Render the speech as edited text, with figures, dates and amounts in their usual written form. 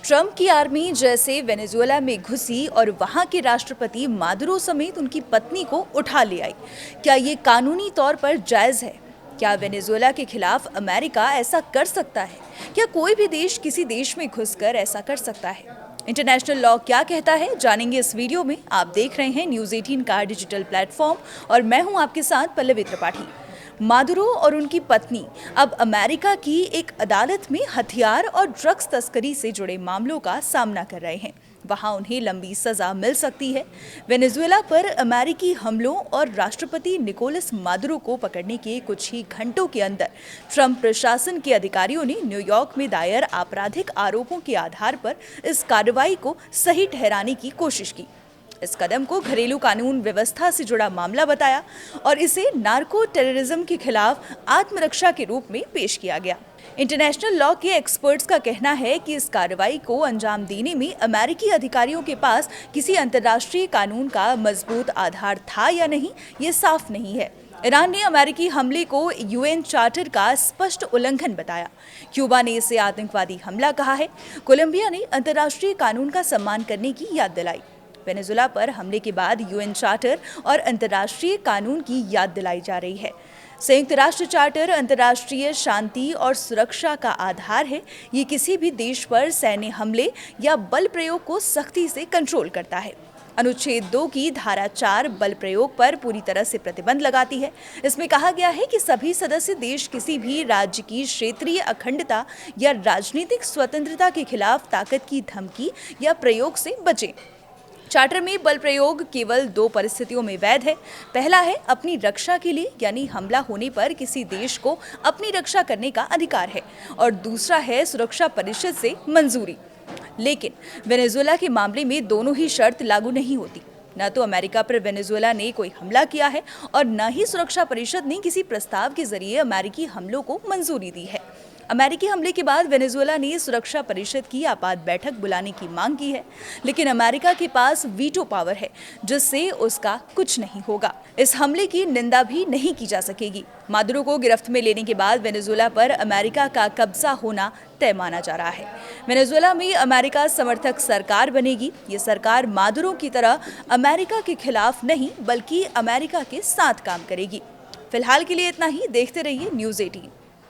Trump की army जैसे Venezuela में घुसी और वहां के राष्ट्रपति मादुरो समेत उनकी पत्नी को उठा ले आई। क्या ये कानूनी तौर पर जायज है? क्या वेनेजुएला के खिलाफ अमेरिका ऐसा कर सकता है? क्या कोई भी देश किसी देश में घुसकर ऐसा कर सकता है? इंटरनेशनल लॉ क्या कहता है, जानेंगे इस वीडियो में। आप देख रहे हैं न्यूज़ 18 का डिजिटल प्लेटफॉर्म और मैं हूं आपके साथ पल्लवी त्रिपाठी। मादुरो और उनकी पत्नी अब अमेरिका की एक अदालत में हथियार और ड्रग्स तस्करी से जुड़े मामलों का सामना कर रहे हैं। वहां उन्हें लंबी सजा मिल सकती है। वेनेजुएला पर अमेरिकी हमलों और राष्ट्रपति निकोलस मादुरो को पकड़ने के कुछ ही घंटों के अंदर ट्रंप प्रशासन के अधिकारियों ने न्यूयॉर्क में दायर आपराधिक आरोपों के आधार पर इस कार्रवाई को सही ठहराने की कोशिश की। इस कदम को घरेलू कानून व्यवस्था से जुड़ा मामला बताया और इसे नार्को टेररिज्म के खिलाफ आत्मरक्षा के रूप में पेश किया गया। इंटरनेशनल लॉ के एक्सपर्ट्स का कहना है कि इस कार्रवाई को अंजाम देने में अमेरिकी अधिकारियों के पास किसी अंतर्राष्ट्रीय कानून का मजबूत आधार था या नहीं, ये साफ नहीं है। ईरान ने अमेरिकी हमले को यूएन चार्टर का स्पष्ट उल्लंघन बताया। क्यूबा ने इसे आतंकवादी हमला कहा है। कोलंबिया ने अंतर्राष्ट्रीय कानून का सम्मान करने की याद दिलाई। वेनेजुएला पर हमले के बाद यूएन चार्टर और अंतर्राष्ट्रीय कानून की याद दिलाई जा रही है। संयुक्त राष्ट्र चार्टर अंतर्राष्ट्रीय शांति और सुरक्षा का आधार है। ये किसी भी देश पर सैन्य हमले या बल प्रयोग को सख्ती से कंट्रोल करता है। अनुच्छेद 2 की धारा 4 बल प्रयोग पर पूरी तरह से प्रतिबंध लगाती है। इसमें कहा गया है कि सभी सदस्य देश किसी भी राज्य की क्षेत्रीय अखंडता या राजनीतिक स्वतंत्रता के खिलाफ ताकत की धमकी या प्रयोग से बचें। चार्टर में बल प्रयोग केवल 2 परिस्थितियों में वैध है। पहला है अपनी रक्षा के लिए, यानी हमला होने पर किसी देश को अपनी रक्षा करने का अधिकार है, और दूसरा है सुरक्षा परिषद से मंजूरी। लेकिन वेनेजुएला के मामले में दोनों ही शर्त लागू नहीं होती। न तो अमेरिका पर वेनेजुएला ने कोई हमला किया है और न ही सुरक्षा परिषद ने किसी प्रस्ताव के जरिए अमेरिकी हमलों को मंजूरी दी है। अमेरिकी हमले के बाद वेनेजुएला ने सुरक्षा परिषद की आपात बैठक बुलाने की मांग की है, लेकिन अमेरिका के पास वीटो पावर है, जिससे उसका कुछ नहीं होगा। इस हमले की निंदा भी नहीं की जा सकेगी। मादुरो को गिरफ्त में लेने के बाद वेनेजुएला पर अमेरिका का कब्जा होना तय माना जा रहा है। वेनेजुएला में अमेरिका समर्थक सरकार बनेगी। ये सरकार मादुरो की तरह अमेरिका के खिलाफ नहीं, बल्कि अमेरिका के साथ काम करेगी। फिलहाल के लिए इतना ही। देखते रहिए न्यूज़ 18।